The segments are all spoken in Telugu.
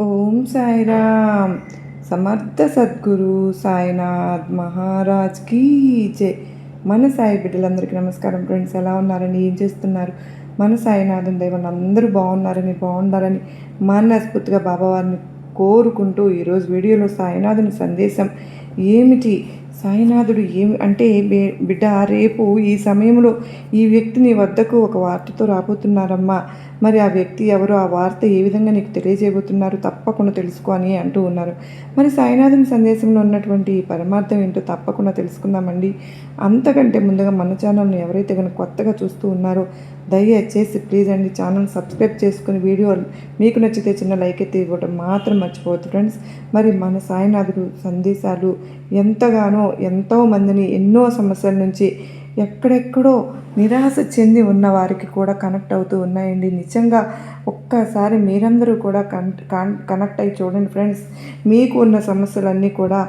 ఓం సాయిరామ్. సమర్థ సద్గురు సాయినాథ్ మహారాజ్కి జై. మన సాయి బిడ్డలందరికీ నమస్కారం ఫ్రెండ్స్. ఎలా ఉన్నారని, ఏం చేస్తున్నారు? మన సాయినాథుని దైవం అందరూ బాగుండాలని మనస్ఫూర్తిగా బాబావారిని కోరుకుంటూ ఈరోజు వీడియోలో సాయినాథుని సందేశం ఏమిటి, సాయినాథుడు ఏమి అంటే, బిడ్డ రేపు ఈ సమయంలో ఈ వ్యక్తి నీ వద్దకు ఒక వార్తతో రాబోతున్నారమ్మా. మరి ఆ వ్యక్తి ఎవరు, ఆ వార్త ఏ విధంగా నీకు తెలియజేయబోతున్నారు, తప్పకుండా తెలుసుకో అని అంటూ ఉన్నారు. మరి సాయినాథుని సందేశంలో ఉన్నటువంటి పరమార్థం ఏంటో తప్పకుండా తెలుసుకుందామండి. అంతకంటే ముందుగా మన ఛానల్ని ఎవరైతే కనుక కొత్తగా చూస్తూ ఉన్నారో దయచేసి ప్లీజ్ అండి ఛానల్ సబ్స్క్రైబ్ చేసుకుని వీడియో మీకు నచ్చితే చిన్న లైక్ అయితే ఇవ్వడం మాత్రం మర్చిపోవద్దు ఫ్రెండ్స్. మరి మన సాయినాథుడు సందేశాలు ఎంతో మందిని ఎన్నో సమస్యల నుంచి ఎక్కడెక్కడో నిరాశ చెంది ఉన్న వారికి కూడా కనెక్ట్ అవుతూ ఉన్నాయండి. నిజంగా ఒక్కసారి మీరందరూ కూడా కనెక్ట్ అయ్యి చూడండి ఫ్రెండ్స్. మీకు ఉన్న సమస్యలన్నీ కూడా,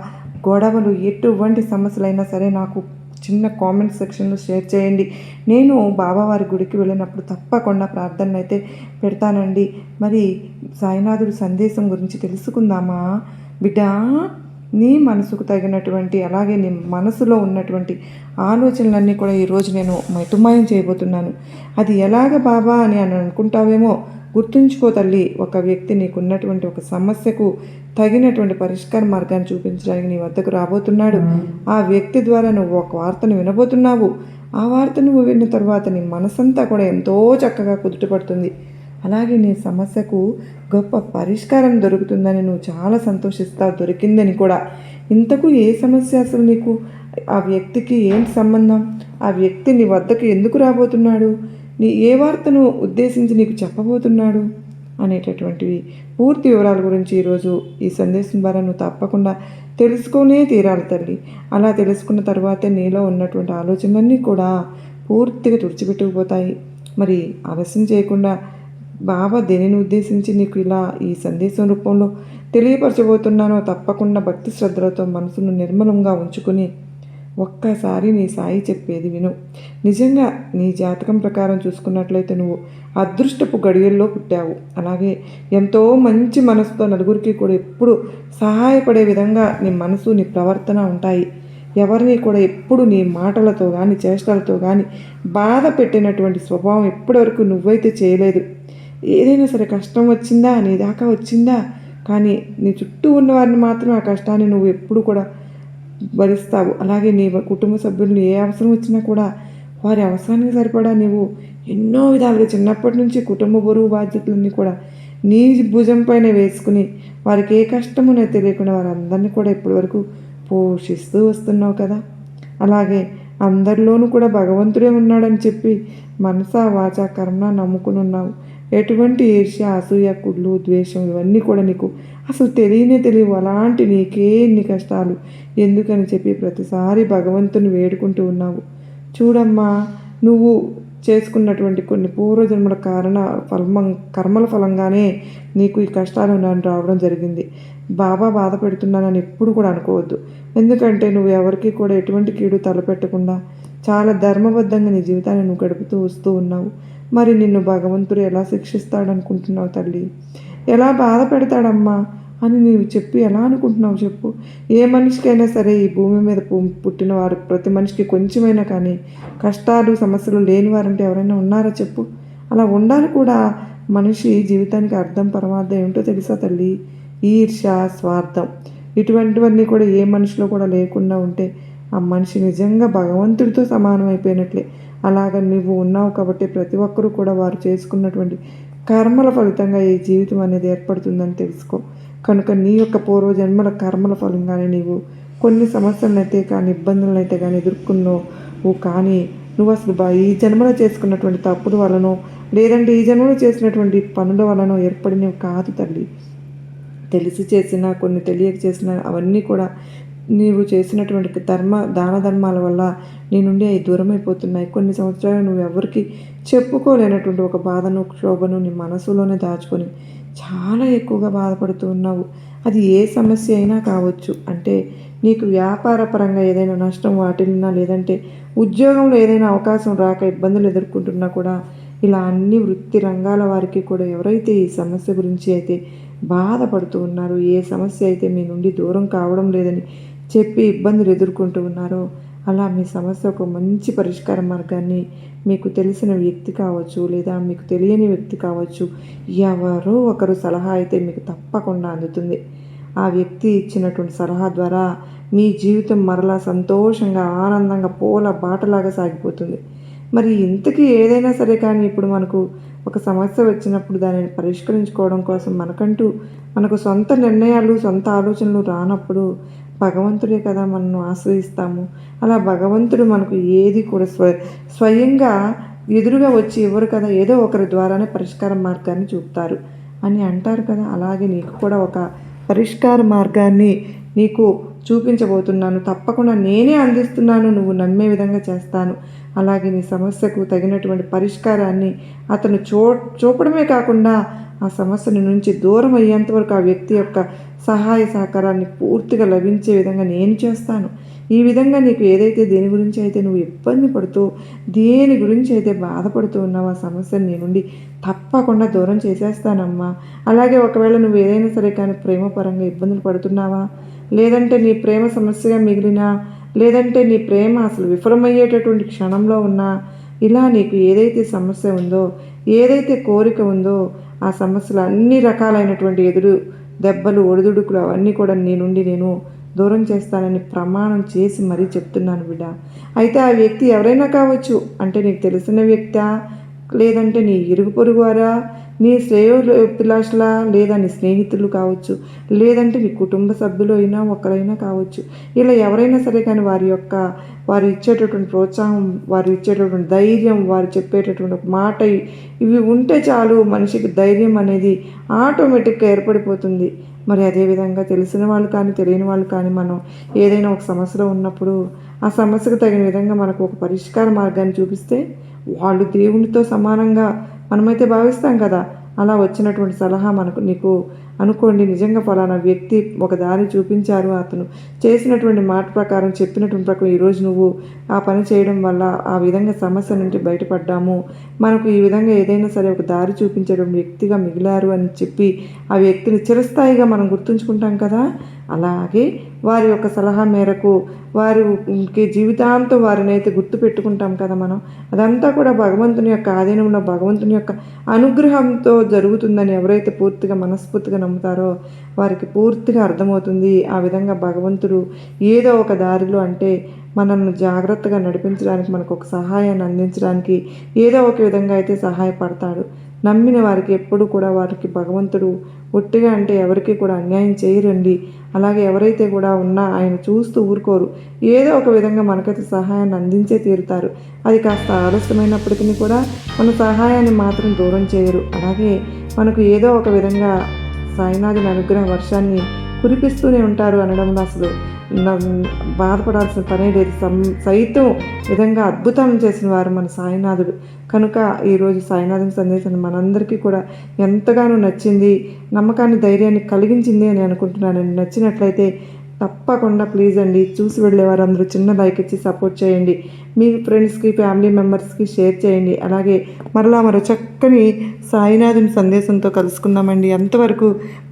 గొడవలు, ఎటువంటి సమస్యలైనా సరే నాకు చిన్న కామెంట్ సెక్షన్లో షేర్ చేయండి. నేను బాబావారి గుడికి వెళ్ళినప్పుడు తప్పకుండా ప్రార్థనలు అయితే పెడతానండి. మరి సాయినాథుడి సందేశం గురించి తెలుసుకుందామా బిడ్డా? నీ మనసుకు తగినటువంటి, అలాగే నీ మనసులో ఉన్నటువంటి ఆలోచనలన్నీ కూడా ఈరోజు నేను మటుమాయం చేయబోతున్నాను. అది ఎలాగ బాబా అని అనుకుంటావేమో, గుర్తుంచుకో తల్లి. ఒక వ్యక్తి నీకున్నటువంటి ఒక సమస్యకు తగినటువంటి పరిష్కార మార్గాన్ని చూపించడానికి నీ వద్దకు రాబోతున్నాడు. ఆ వ్యక్తి ద్వారా నువ్వు ఒక వార్తను వినబోతున్నావు. ఆ వార్త నువ్వు విన్న తర్వాత నీ మనసంతా కూడా ఎంతో చక్కగా కుదుటపడుతుంది. అలాగే నీ సమస్యకు గొప్ప పరిష్కారం దొరుకుతుందని నువ్వు చాలా సంతోషిస్తావు, దొరికిందని కూడా. ఇంతకు ఏ సమస్య అసలు నీకు? ఆ వ్యక్తికి ఏంటి సంబంధం? ఆ వ్యక్తి నీ వద్దకు ఎందుకు రాబోతున్నాడు? ఏ వార్తను ఉద్దేశించి నీకు చెప్పబోతున్నాడు అనేటటువంటివి పూర్తి వివరాల గురించి ఈరోజు ఈ సందేశం ద్వారా నువ్వు తప్పకుండా తెలుసుకునే తీరాలి తల్లి. అలా తెలుసుకున్న తర్వాతే నీలో ఉన్నటువంటి ఆలోచనలన్నీ కూడా పూర్తిగా తుడిచిపెట్టుకుపోతాయి. మరి ఆలస్యం చేయకుండా బాబా దేనిని ఉద్దేశించి నీకు ఇలా ఈ సందేశం రూపంలో తెలియపరచబోతున్నానో తప్పకుండా భక్తి శ్రద్ధలతో మనసును నిర్మలంగా ఉంచుకుని ఒక్కసారి నీ సాయి చెప్పేది విను. నిజంగా నీ జాతకం ప్రకారం చూసుకున్నట్లయితే నువ్వు అదృష్టపు గడియల్లో పుట్టావు. అలాగే ఎంతో మంచి మనసుతో నలుగురికి కూడా ఎప్పుడు సహాయపడే విధంగా నీ మనసు, నీ ప్రవర్తన ఉంటాయి. ఎవరిని కూడా ఎప్పుడు నీ మాటలతో కానీ చేష్టలతో కానీ బాధ పెట్టినటువంటి స్వభావం ఎప్పటివరకు నువ్వైతే చేయలేదు. ఏదైనా సరే కష్టం వచ్చిందా, నీ దాకా వచ్చిందా, కానీ నీ చుట్టూ ఉన్నవారిని మాత్రం ఆ కష్టాన్ని నువ్వు ఎప్పుడు కూడా భరిస్తావు. అలాగే నీ కుటుంబ సభ్యులను ఏ అవసరం వచ్చినా కూడా వారి అవసరానికి సరిపడా నీవు ఎన్నో విధాలుగా చిన్నప్పటి నుంచి కుటుంబ బరువు బాధ్యతలన్నీ కూడా నీ భుజం పైన వేసుకుని వారికి ఏ కష్టమునే తెలియకుండా వారందరినీ కూడా ఇప్పటివరకు పోషిస్తూ వస్తున్నావు కదా. అలాగే అందరిలోనూ కూడా భగవంతుడే ఉన్నాడని చెప్పి మనసా వాచా కర్మ నమ్ముకుని ఉన్నావు. ఎటువంటి ఈర్ష్య, అసూయ, కుళ్ళు, ద్వేషం ఇవన్నీ కూడా నీకు అసలు తెలియవు. అలాంటి నీకే ఎన్ని కష్టాలు ఎందుకని చెప్పి ప్రతిసారి భగవంతుని వేడుకుంటూ ఉన్నావు. చూడమ్మా, నువ్వు చేసుకున్నటువంటి కొన్ని పూర్వజన్మల కర్మల ఫలంగానే నీకు ఈ కష్టాలు రావడం జరిగింది. బాబా బాధ పెడుతున్నానని ఎప్పుడు కూడా అనుకోవద్దు. ఎందుకంటే నువ్వు ఎవరికి కూడా ఎటువంటి కీడు తలపెట్టకుండా చాలా ధర్మబద్ధంగా నీ జీవితాన్ని నువ్వు గడుపుతూ వస్తూ ఉన్నావు. మరి నిన్ను భగవంతుడు ఎలా శిక్షిస్తాడనుకుంటున్నావు తల్లి? ఎలా బాధ పెడతాడమ్మా అని నీవు చెప్పి ఎలా అనుకుంటున్నావు చెప్పు? ఏ మనిషికైనా సరే, ఈ భూమి మీద పుట్టిన వారు ప్రతి మనిషికి కొంచెమైనా కానీ కష్టాలు, సమస్యలు లేని వారంటే ఎవరైనా ఉన్నారా చెప్పు? అలా ఉండాలి కూడా. మనిషి జీవితానికి అర్థం, పరమార్థం ఏమిటో తెలుసా తల్లి? ఈర్ష, స్వార్థం ఇటువంటివన్నీ కూడా ఏ మనిషిలో కూడా లేకుండా ఉంటే ఆ మనిషి నిజంగా భగవంతుడితో సమానం అయిపోయినట్లే. అలాగ నువ్వు ఉన్నావు కాబట్టి ప్రతి ఒక్కరూ కూడా వారు చేసుకున్నటువంటి కర్మల ఫలితంగా ఈ జీవితం అనేది ఏర్పడుతుందని తెలుసుకో. కనుక నీ యొక్క పూర్వజన్మల కర్మల ఫలంగానే నీవు కొన్ని సమస్యలను అయితే కానీ, ఇబ్బందులను అయితే కానీ ఎదుర్కొన్నావు. కానీ నువ్వు అసలు ఈ జన్మలో చేసుకున్నటువంటి తప్పుల వలనో, లేదంటే ఈ జన్మలో చేసినటువంటి పనుల వలనో ఏర్పడినవి కాదు తల్లి. తెలిసి చేసిన, కొన్ని తెలియక చేసిన అవన్నీ కూడా నీవు చేసినటువంటి దాన ధర్మాల వల్ల నీ నుండి అవి దూరం అయిపోతున్నాయి. కొన్ని సంవత్సరాలు నువ్వు ఎవరికి చెప్పుకోలేనటువంటి ఒక బాధను, క్షోభను నీ మనసులోనే దాచుకొని చాలా ఎక్కువగా బాధపడుతూ ఉన్నావు. అది ఏ సమస్య అయినా కావచ్చు. అంటే నీకు వ్యాపార పరంగా ఏదైనా నష్టం వాటిల్లినా, లేదంటే ఉద్యోగంలో ఏదైనా అవకాశం రాక ఇబ్బందులు ఎదుర్కొంటున్నా కూడా, ఇలా అన్ని వృత్తి రంగాల వారికి కూడా ఎవరైతే ఈ సమస్య గురించి అయితే బాధపడుతూ ఉన్నారు, ఏ సమస్య అయితే మీ నుండి దూరం కావడం లేదని చెప్పి ఇబ్బందులు ఎదుర్కొంటూ ఉన్నారో, అలా మీ సమస్య ఒక మంచి పరిష్కార మార్గాన్ని మీకు తెలిసిన వ్యక్తి కావచ్చు, లేదా మీకు తెలియని వ్యక్తి కావచ్చు, ఎవరో ఒకరు సలహా అయితే మీకు తప్పకుండా అందుతుంది. ఆ వ్యక్తి ఇచ్చినటువంటి సలహా ద్వారా మీ జీవితం మరలా సంతోషంగా, ఆనందంగా పూల బాటలాగా సాగిపోతుంది. మరి ఇంతకీ ఏదైనా సరే కానీ ఇప్పుడు మనకు ఒక సమస్య వచ్చినప్పుడు దానిని పరిష్కరించుకోవడం కోసం మనకు సొంత నిర్ణయాలు, సొంత ఆలోచనలు రానప్పుడు భగవంతుడే కదా మనను ఆశ్రయిస్తాము. అలా భగవంతుడు మనకు ఏది కూడా స్వయంగా ఎదురుగా వచ్చి ఇవ్వరు కదా, ఏదో ఒకరి ద్వారానే పరిష్కార మార్గాన్ని చూపుతారు అని అంటారు కదా. అలాగే నీకు కూడా ఒక పరిష్కార మార్గాన్ని నీకు చూపించబోతున్నాను. తప్పకుండా నేనే అందిస్తున్నాను, నువ్వు నమ్మే విధంగా చేస్తాను. అలాగే నీ సమస్యకు తగినటువంటి పరిష్కారాన్ని అతను చూపడమే కాకుండా ఆ సమస్య నుంచి దూరం అయ్యేంత వరకు ఆ వ్యక్తి యొక్క సహాయ సహకారాన్ని పూర్తిగా లభించే విధంగా నేను చేస్తాను. ఈ విధంగా నీకు ఏదైతే దేని గురించి అయితే నువ్వు ఇబ్బంది పడుతూ, దేని గురించి అయితే బాధపడుతూ ఉన్నావో ఆ సమస్యను నీ నుండి తప్పకుండా దూరం చేసేస్తానమ్మా. అలాగే ఒకవేళ నువ్వు ఏదైనా సరే కానీ ప్రేమపరంగా ఇబ్బందులు పడుతున్నావా, లేదంటే నీ ప్రేమ సమస్యగా మిగిలినా, లేదంటే నీ ప్రేమ అసలు విఫలమయ్యేటటువంటి క్షణంలో ఉన్నా, ఇలా నీకు ఏదైతే సమస్య ఉందో, ఏదైతే కోరిక ఉందో, ఆ సమస్యలు అన్ని రకాలైనటువంటి ఎదురు దెబ్బలు, ఒడిదుడుకులు అవన్నీ కూడా నీ నుండి నేను దూరం చేస్తానని ప్రమాణం చేసి మరీ చెప్తున్నాను బిడ్డ. అయితే ఆ వ్యక్తి ఎవరైనా కావచ్చు. అంటే నీకు తెలిసిన వ్యక్తా, లేదంటే నీ ఇరుగు పొరుగు వారా, నీ శ్రేయోభిలాషులా, లేదా నీ స్నేహితులు కావచ్చు, లేదంటే నీ కుటుంబ సభ్యులు అయినా ఒకరైనా కావచ్చు. ఇలా ఎవరైనా సరే కానీ వారు ఇచ్చేటటువంటి ప్రోత్సాహం, వారు ఇచ్చేటటువంటి ధైర్యం, వారు చెప్పేటటువంటి ఒక మాట, ఇవి ఉంటే చాలు మనిషికి ధైర్యం అనేది ఆటోమేటిక్గా ఏర్పడిపోతుంది. మరి అదేవిధంగా తెలిసిన వాళ్ళు కానీ తెలియని వాళ్ళు కానీ మనం ఏదైనా ఒక సమస్యలో ఉన్నప్పుడు ఆ సమస్యకు తగిన విధంగా మనకు ఒక పరిష్కార మార్గాన్ని చూపిస్తే వాళ్ళు దేవునితో సమానంగా మనమైతే భావిస్తాం కదా. అలా వచ్చినటువంటి సలహా నీకు అనుకోండి, నిజంగా ఫలానా వ్యక్తి ఒక దారి చూపించారు, అతను చేసినటువంటి మాట ప్రకారం, చెప్పినటువంటి ప్రకారం ఈరోజు నువ్వు ఆ పని చేయడం వల్ల ఆ విధంగా సమస్య నుండి బయటపడ్డాము, మనకు ఈ విధంగా ఏదైనా సరే ఒక దారి చూపించడం వ్యక్తిగా మిగిలారు అని చెప్పి ఆ వ్యక్తిని చిరస్థాయిగా మనం గుర్తుంచుకుంటాం కదా. అలాగే వారి యొక్క సలహా మేరకు వారికి జీవితాంతం వారిని అయితే గుర్తు పెట్టుకుంటాం కదా మనం. అదంతా కూడా భగవంతుని యొక్క ఆధీనంలో, భగవంతుని యొక్క అనుగ్రహంతో జరుగుతుందని ఎవరైతే పూర్తిగా మనస్ఫూర్తిగా నమ్ముతారో వారికి పూర్తిగా అర్థమవుతుంది. ఆ విధంగా భగవంతుడు ఏదో ఒక దారిలో, అంటే మనల్ని జాగ్రత్తగా నడిపించడానికి, మనకు ఒక సహాయాన్ని అందించడానికి ఏదో ఒక విధంగా అయితే సహాయపడతాడు. నమ్మిన వారికి ఎప్పుడు కూడా వారికి భగవంతుడు ఒట్టిగా అంటే ఎవరికి కూడా అన్యాయం చేయరండి. అలాగే ఎవరైతే కూడా ఉన్నా ఆయన చూస్తూ ఊరుకోరు. ఏదో ఒక విధంగా మనకైతే సహాయాన్ని అందించే తీరుతారు. అది కాస్త ఆలస్యమైనప్పటికీ కూడా మన సహాయాన్ని మాత్రం దూరం చేయరు. అలాగే మనకు ఏదో ఒక విధంగా సాయినాథుని అనుగ్రహ వర్షాన్ని కురిపిస్తూనే ఉంటారు అనడంలో అసలు బాధపడాల్సిన పనే లేదు. సైతం విధంగా అద్భుతాలను చేసిన వారు మన సాయినాథుడు. కనుక ఈరోజు సాయినాథుని సందేశం మనందరికీ కూడా ఎంతగానో నచ్చింది, నమ్మకాన్ని, ధైర్యాన్ని కలిగించింది అని అనుకుంటున్నానండి. నచ్చినట్లయితే తప్పకుండా ప్లీజ్ అండి, చూసి వెళ్ళేవారు అందరూ చిన్న లైక్ ఇచ్చి సపోర్ట్ చేయండి. మీ ఫ్రెండ్స్కి, ఫ్యామిలీ మెంబర్స్కి షేర్ చేయండి. అలాగే మరో చక్కని సాయినాథుని సందేశంతో కలుసుకుందామండి. అంతవరకు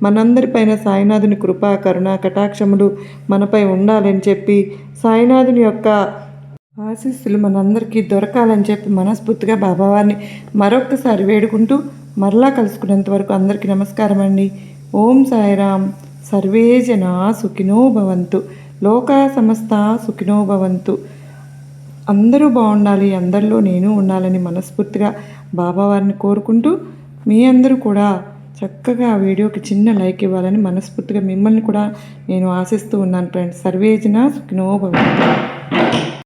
మనందరిపైన సాయినాథుని కృపా, కరుణ, కటాక్షములు మనపై ఉండాలని చెప్పి, సాయినాథుని యొక్క ఆశీస్సులు మనందరికీ దొరకాలని చెప్పి మనస్ఫూర్తిగా బాబావారిని మరొక్కసారి వేడుకుంటూ మరలా కలుసుకునేంత వరకు అందరికీ నమస్కారం అండి. ఓం సాయిరామ్. సర్వే జనా సుఖినో భవంతు, లోకా సమస్త సుఖినో భవంతు. అందరూ బాగుండాలి, అందరిలో నేను ఉండాలని మనస్ఫూర్తిగా బాబావారిని కోరుకుంటూ, మీ అందరూ కూడా చక్కగా ఆ వీడియోకి చిన్న లైక్ ఇవ్వాలని మనస్ఫూర్తిగా మిమ్మల్ని కూడా నేను ఆశిస్తూ ఉన్నాను ఫ్రెండ్స్. సర్వే జనా సుఖినో భవంతు.